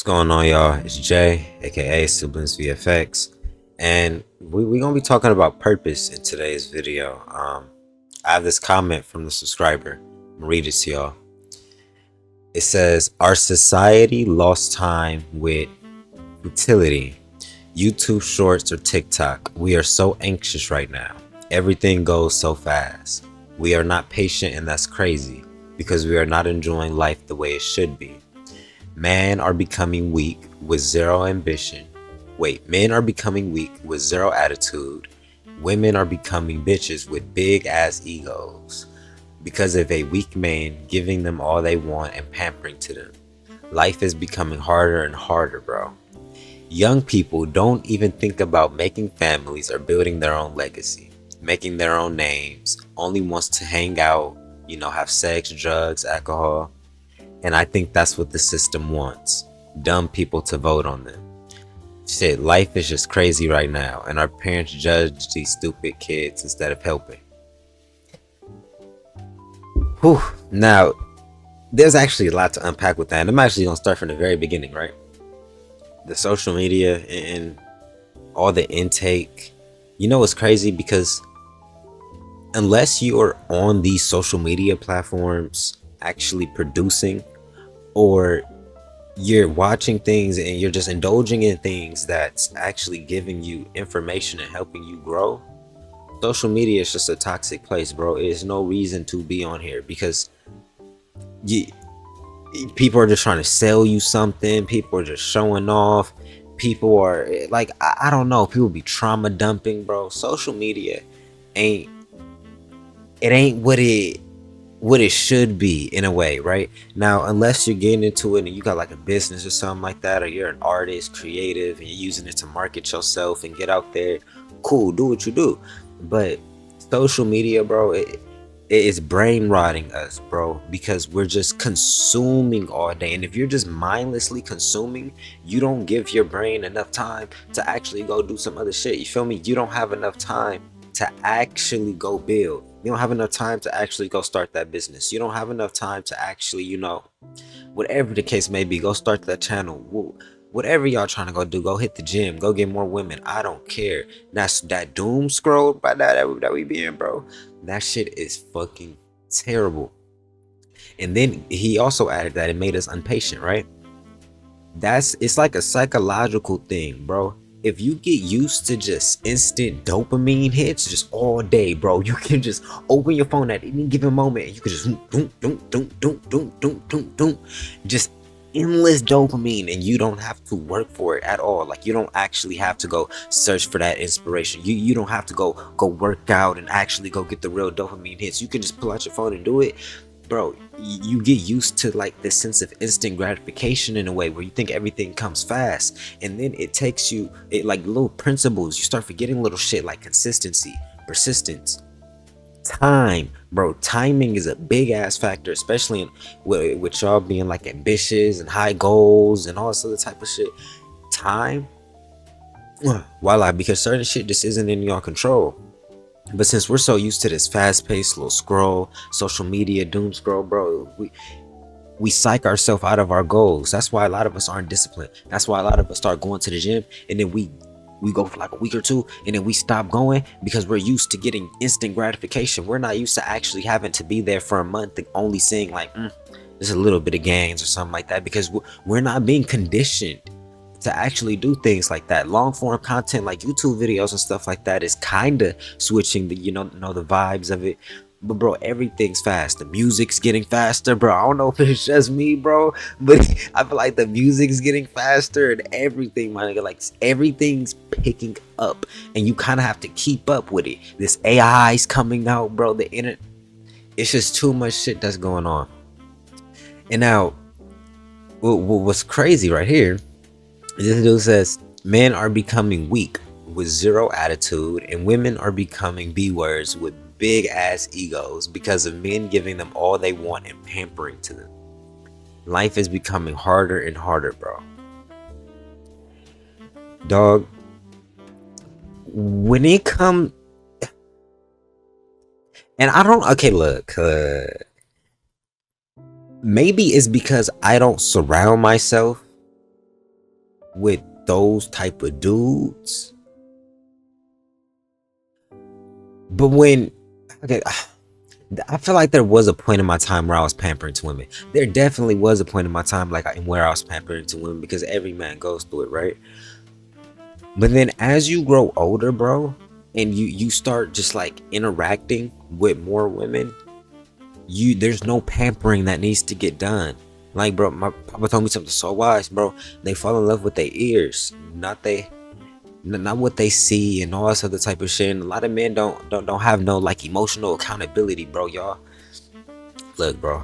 Going on, y'all? It's Jay, aka Siblings VFX, and we're gonna be talking about purpose in today's video. I have this comment from the subscriber. I'm gonna read it to y'all. It says, "Our society lost time with utility, YouTube Shorts or TikTok. We are so anxious right now. Everything goes so fast. We are not patient, and that's crazy because we are not enjoying life the way it should be. Men are becoming weak with zero ambition. Men are becoming weak with zero attitude. Women are becoming bitches with big ass egos because of a weak man giving them all they want and pampering to them. Life is becoming harder and harder, bro. Young people don't even think about making families or building their own legacy, making their own names, only wants to hang out, have sex, drugs, alcohol. And I think that's what the system wants. Dumb people to vote on them. Shit, life is just crazy right now, and our parents judge these stupid kids instead of helping." Whew. Now, there's actually a lot to unpack with that. And I'm actually going to start from the very beginning, right? The social media and all the intake. It's crazy because unless you are on these social media platforms actually producing, or you're watching things and you're just indulging in things that's actually giving you information and helping you grow, social media is just a toxic place, bro. There's no reason to be on here because people are just trying to sell you something. People are just showing off. People are like, I don't know, people be trauma dumping, bro. Social media ain't what it should be in a way, right? Now, unless you're getting into it and you got like a business or something like that, or you're an artist, creative, and you're using it to market yourself and get out there, cool, do what you do. But social media, bro, it is brain rotting us, bro, because we're just consuming all day. And if you're just mindlessly consuming, you don't give your brain enough time to actually go do some other shit. You feel me? You don't have enough time to actually go build. You don't have enough time to actually go start that business. You don't have enough time to actually, whatever the case may be, go start that channel. Whatever y'all trying to go do, go hit the gym, go get more women. I don't care. That's that doom scroll by that we be in, bro. That shit is fucking terrible. And then he also added that it made us impatient, right? It's like a psychological thing, bro. If you get used to just instant dopamine hits just all day, bro, you can just open your phone at any given moment and you can just just endless dopamine, and you don't have to work for it at all. Like, you don't actually have to go search for that inspiration. You don't have to go work out and actually go get the real dopamine hits. You can just pull out your phone and do it. Bro, you get used to like this sense of instant gratification in a way where you think everything comes fast, and then it takes you like little principles. You start forgetting little shit like consistency, persistence, time, bro. Timing is a big ass factor, especially with y'all being like ambitious and high goals and all this other type of shit. Time, voila, because certain shit just isn't in your control. But since we're so used to this fast-paced little scroll, social media doom scroll, bro, we psych ourselves out of our goals. That's why a lot of us aren't disciplined. That's why a lot of us start going to the gym and then we go for like a week or two and then we stop going because we're used to getting instant gratification. We're not used to actually having to be there for a month and only seeing like there's a little bit of gains or something like that, because we're not being conditioned to actually do things like that. Long form content like YouTube videos and stuff like that is kind of switching the the vibes of it. But bro, everything's fast. The music's getting faster, bro. I don't know if it's just me, bro, but I feel like the music's getting faster and everything, my nigga, like everything's picking up and you kind of have to keep up with it. This AI's coming out, bro. The internet, it's just too much shit that's going on. And now what's crazy right here, this dude says men are becoming weak with zero attitude and women are becoming B-words with big ass egos because of men giving them all they want and pampering to them. Life is becoming harder and harder, bro. Dog, when it come, and I don't, okay, look, maybe it's because I don't surround myself with those type of dudes. But when, okay, I feel like there was a point in my time where I was pampering to women. There definitely was a point in my time like where I was pampering to women, because every man goes through it, right? But then as you grow older, bro, and you start just like interacting with more women, there's no pampering that needs to get done. Like, bro, my papa told me something so wise, bro. They fall in love with their ears, not what they see and all this other type of shit. And a lot of men don't have no like emotional accountability, bro. Y'all, look, bro.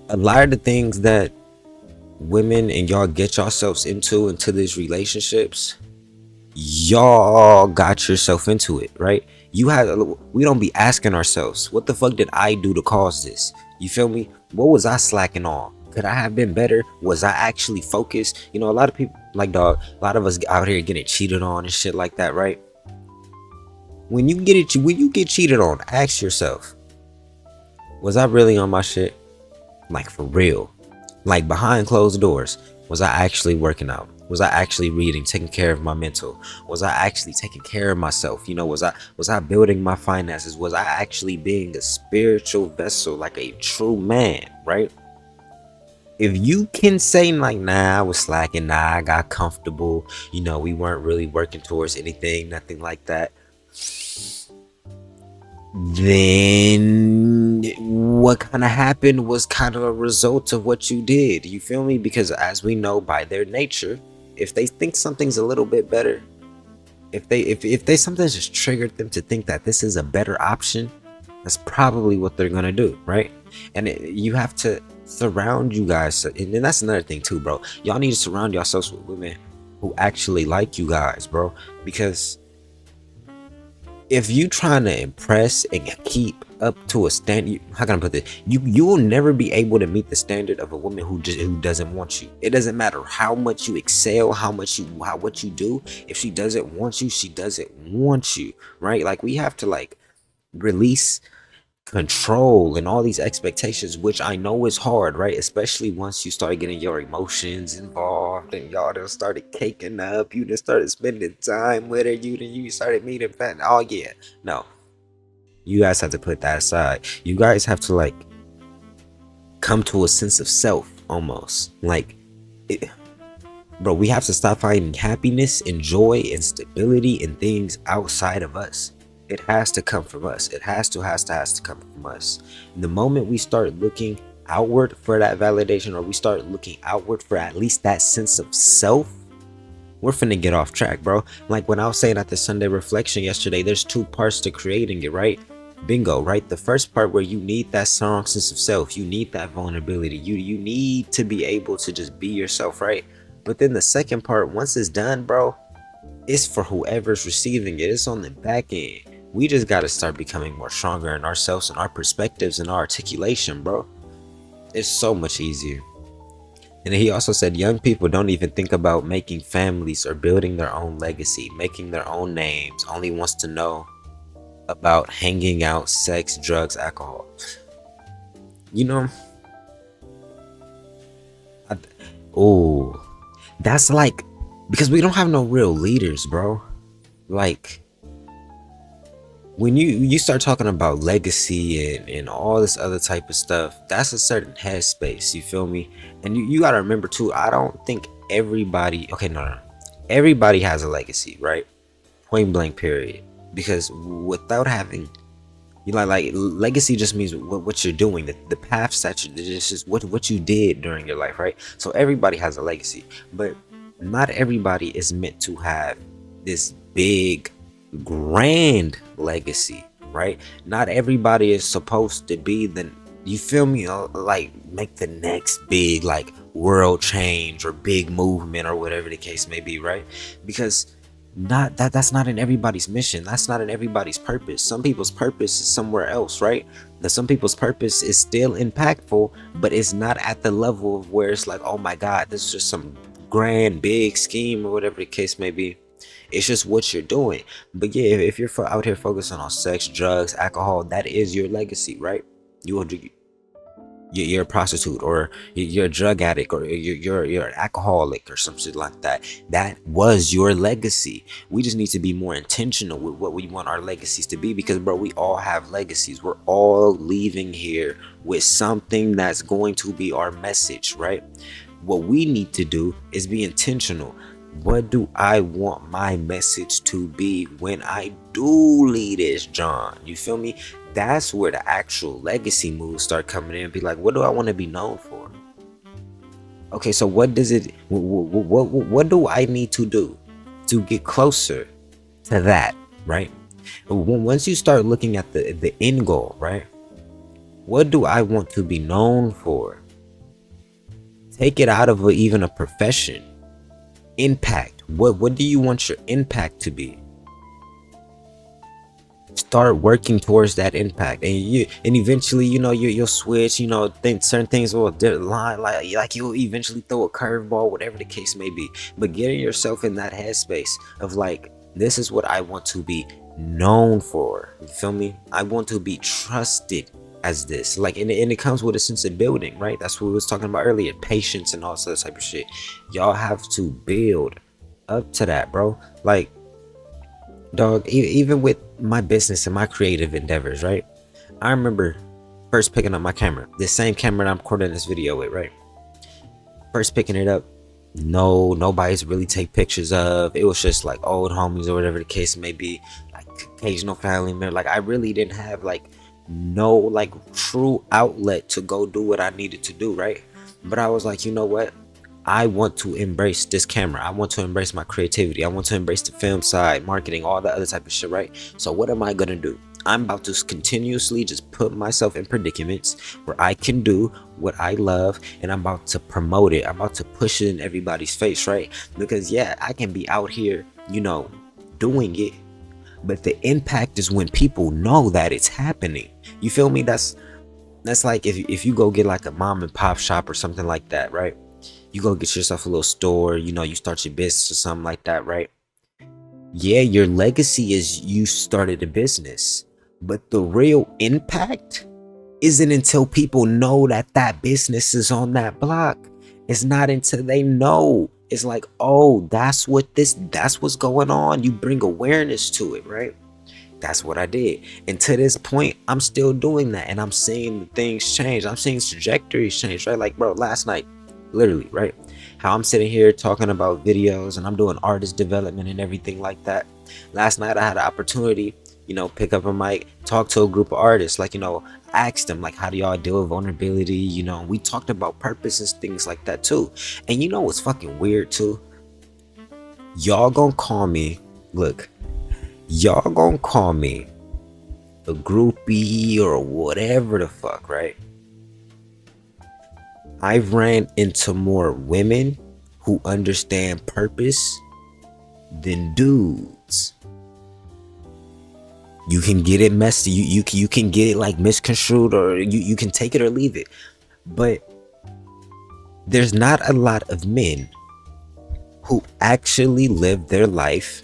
A lot of the things that women and y'all get yourselves into these relationships, y'all got yourself into it, right? We don't be asking ourselves, what the fuck did I do to cause this? You feel me? What was I slacking on? Could I have been better? Was I actually focused? You know, a lot of people, like, dog, a lot of us out here getting cheated on and shit like that, right? When you get cheated on, ask yourself, was I really on my shit? Like, for real? Like, behind closed doors, was I actually working out? Was I actually reading, taking care of my mental? Was I actually taking care of myself? You know, was I building my finances? Was I actually being a spiritual vessel, like a true man, right? If you can say like, nah, I was slacking, nah, I got comfortable, you know, we weren't really working towards anything, nothing like that, then what kind of happened was kind of a result of what you did. You feel me? Because as we know, by their nature, if they think something's a little bit better, if they something just triggered them to think that this is a better option, that's probably what they're gonna do, right? And you have to surround you guys, and then that's another thing too, bro. Y'all need to surround yourselves with women who actually like you guys, bro. Because if you trying to impress and keep up to a standard, how can I put this? You will never be able to meet the standard of a woman who doesn't want you. It doesn't matter how much you excel, what you do. If she doesn't want you, she doesn't want you, right? Like, we have to like release control and all these expectations, which I know is hard, right? Especially once you start getting your emotions involved and y'all done started caking up, you just started spending time with her, you started meeting fat. Oh yeah, no, you guys have to put that aside. You guys have to like come to a sense of self, almost like it, bro. We have to stop finding happiness and joy and stability in things outside of us. It has to come from us. It has to come from us. The moment we start looking outward for that validation, or we start looking outward for at least that sense of self, we're finna get off track, bro. Like when I was saying at the Sunday reflection yesterday, there's two parts to creating it, right? Bingo, right? The first part, where you need that strong sense of self, you need that vulnerability, you need to be able to just be yourself, right? But then the second part, once it's done, bro, it's for whoever's receiving it. It's on the back end. We just got to start becoming more stronger in ourselves and our perspectives and our articulation, bro. It's so much easier. And he also said young people don't even think about making families or building their own legacy, making their own names, only wants to know about hanging out, sex, drugs, alcohol. You know, I, oh, that's like, because we don't have no real leaders, bro. Like, when you start talking about legacy and all this other type of stuff, that's a certain headspace, you feel me? And you got to remember too, I don't think everybody, okay, no, everybody has a legacy, right? Point blank period. Because without having, you like legacy just means what you're doing, the paths that you, this is what you did during your life, right? So everybody has a legacy, but not everybody is meant to have this big grand legacy, right? Not everybody is supposed to be the, you feel me, like make the next big like world change or big movement or whatever the case may be, right? Because that's not in everybody's mission. That's not in everybody's purpose. Some people's purpose is somewhere else, right? That some people's purpose is still impactful, but it's not at the level of where it's like, oh my god, this is just some grand big scheme or whatever the case may be. It's just what you're doing. But yeah, if you're out here focusing on sex, drugs, alcohol, that is your legacy, right? You you're a prostitute, or you're a drug addict, or you're an alcoholic or some shit like that. That was your legacy. We just need to be more intentional with what we want our legacies to be, because bro, we all have legacies. We're all leaving here with something that's going to be our message, right? What we need to do is be intentional. What do I want my message to be when I do leave this John? You feel me? That's where the actual legacy moves start coming in. Be like, what do I want to be known for? Okay, so what does it? What do I need to do to get closer to that? Right? Once you start looking at the end goal, right? What do I want to be known for? Take it out of even a profession. Impact. What do you want your impact to be? Start working towards that impact, and eventually, you'll switch. Certain things will line, like you'll eventually throw a curveball, whatever the case may be. But getting yourself in that headspace of like, this is what I want to be known for. You feel me? I want to be trusted as this, like, and it comes with a sense of building, right? That's what we was talking about earlier, patience and all that type of shit. Y'all have to build up to that, bro. Like, dog, even with my business and my creative endeavors, right? I remember first picking up my camera, the same camera that I'm recording this video with, right? First picking it up, nobody's really take pictures of. It was just like old homies or whatever the case may be, like occasional family member. Like, I really didn't have like no like true outlet to go do what I needed to do, right? But I was like, you know what? I want to embrace this camera. I want to embrace my creativity. I want to embrace the film side, marketing, all that other type of shit, right? So what am I gonna do? I'm about to continuously just put myself in predicaments where I can do what I love, and I'm about to promote it. I'm about to push it in everybody's face, right? Because yeah, I can be out here, doing it, but the impact is when people know that it's happening. You feel me? That's like if you go get like a mom and pop shop or something like that, right? You go get yourself a little store, you start your business or something like that, right? Yeah, your legacy is you started a business, but the real impact isn't until people know that that business is on that block. It's not until they know. It's like, oh, that's what's going on. You bring awareness to it, right? That's what I did. And to this point, I'm still doing that. And I'm seeing things change. I'm seeing trajectories change, right? Like, bro, last night, literally, right? How I'm sitting here talking about videos and I'm doing artist development and everything like that. Last night, I had an opportunity, pick up a mic, talk to a group of artists, like, ask them, like, how do y'all deal with vulnerability? We talked about purpose and things like that too. And you know what's fucking weird too? Y'all gonna call me, look, y'all gonna call me a groupie or whatever the fuck, right? I've ran into more women who understand purpose than dudes. You can get it messy, you can get it like misconstrued, or you can take it or leave it. But there's not a lot of men who actually live their life.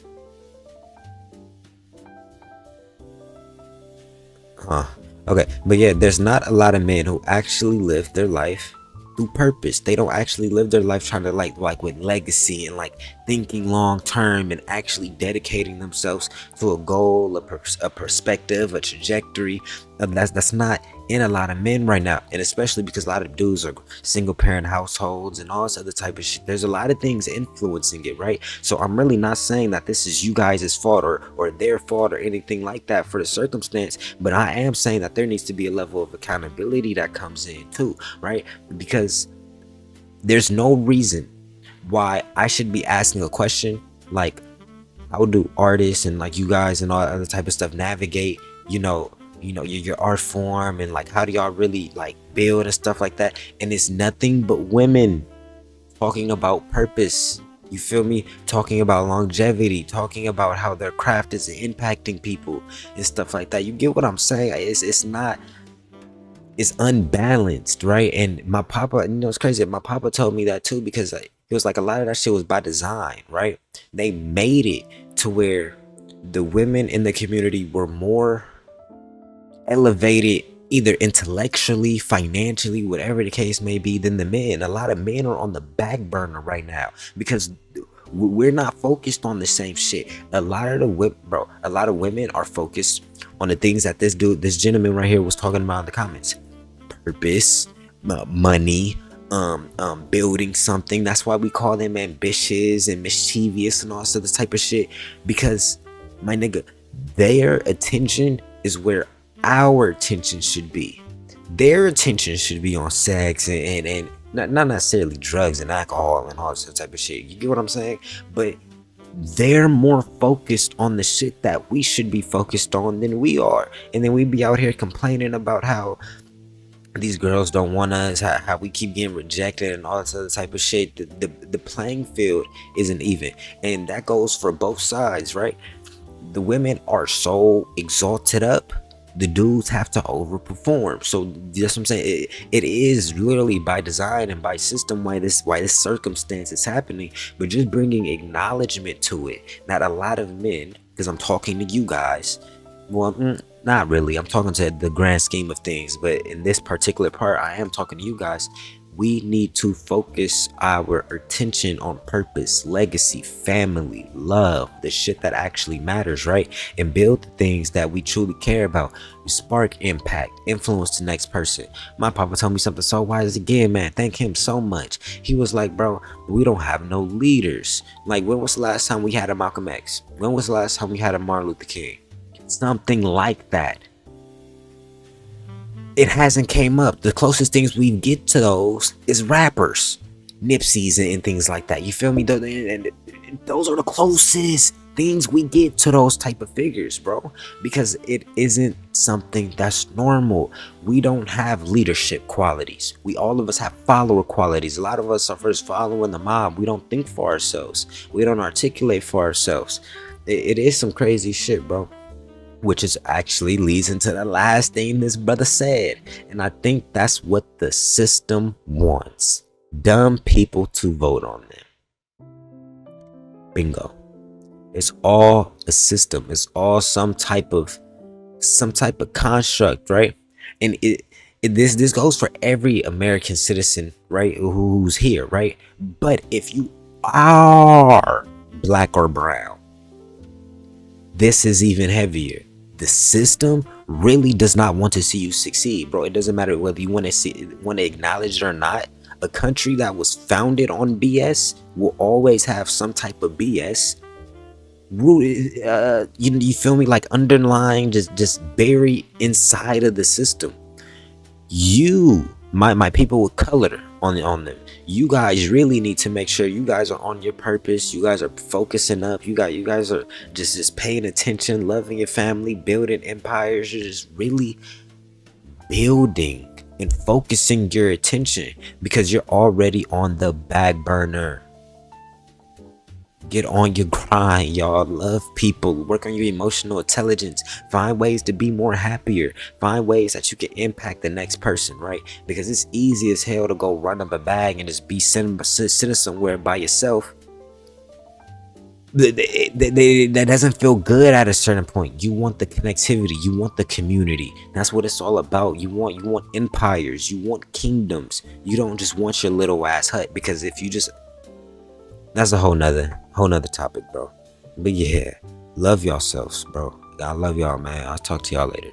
Okay, but yeah, there's not a lot of men who actually live their life through purpose. They don't actually live their life trying to like with legacy and like thinking long term and actually dedicating themselves to a goal, a perspective, a trajectory. That's not in a lot of men right now, and especially because a lot of dudes are single parent households and all this other type of shit. There's a lot of things influencing it, right? So I'm really not saying that this is you guys' fault or their fault or anything like that for the circumstance, but I am saying that there needs to be a level of accountability that comes in too, right? Because there's no reason why I should be asking a question like, how do artists and like you guys and all that other type of stuff navigate, your art form, and like how do y'all really like build and stuff like that? And it's nothing but women talking about purpose. You feel me? Talking about longevity, talking about how their craft is impacting people and stuff like that. You get what I'm saying? It's unbalanced, right? And my papa, it's crazy. My papa told me that too, because it was like a lot of that shit was by design, right? They made it to where the women in the community were more elevated either intellectually, financially, whatever the case may be, than the men. A lot of men are on the back burner right now because we're not focused on the same shit. A lot of the a lot of women are focused on the things that this gentleman right here was talking about in the comments: purpose, money, building something. That's why we call them ambitious and mischievous and all this other type of shit. Because, my nigga, their attention is where our attention should be. Their attention should be on sex and not necessarily drugs and alcohol and all this type of shit. You get what I'm saying? But they're more focused on the shit that we should be focused on than we are. And then we be out here complaining about how these girls don't want us, how we keep getting rejected and all this other type of shit. The playing field isn't even. And that goes for both sides, right? The women are so exalted up, the dudes have to overperform. So that's what I'm saying. It is literally by design and by system why this circumstance is happening. But just bringing acknowledgement to it that a lot of men, because I'm talking to you guys, well, not really, I'm talking to the grand scheme of things, but in this particular part I am talking to you guys. We need to focus our attention on purpose, legacy, family, love, the shit that actually matters, right? And build the things that we truly care about. Spark impact, influence the next person. My papa told me something so wise again, man. Thank him so much. He was like, bro, we don't have no leaders. Like, when was the last time we had a Malcolm X? When was the last time we had a Martin Luther King? Something like that. It hasn't came up. The closest things we get to those is rappers, Nipsey's and things like that. You feel me? And those are the closest things we get to those type of figures, bro, because it isn't something that's normal. We don't have leadership qualities. All of us have follower qualities. A lot of us are first following the mob. We don't think for ourselves. We don't articulate for ourselves. It is some crazy shit, bro. Which is actually leads into the last thing this brother said. And I think that's what the system wants. Dumb people to vote on them. Bingo. It's all a system. It's all some type of construct, right? And this goes for every American citizen, right? Who's here, right? But if you are black or brown, this is even heavier. The system really does not want to see you succeed, bro. It doesn't matter whether you want to acknowledge it or not. A country that was founded on BS will always have some type of BS rooted, you feel me, like underlying, just buried inside of the system. You, my people with color on them, you guys really need to make sure you guys are on your purpose. You guys are focusing up. You guys are just paying attention, loving your family, building empires. You're just really building and focusing your attention because you're already on the back burner. Get on your grind, y'all. Love people. Work on your emotional intelligence. Find ways to be more happier. Find ways that you can impact the next person, right? Because it's easy as hell to go run up a bag and just be sitting somewhere by yourself. That doesn't feel good at a certain point. You want the connectivity. You want the community. That's what it's all about. You want empires. You want kingdoms. You don't just want your little ass hut, because if you just, that's a whole nother topic, bro. But yeah, love yourselves, bro. I love y'all, man. I'll talk to y'all later.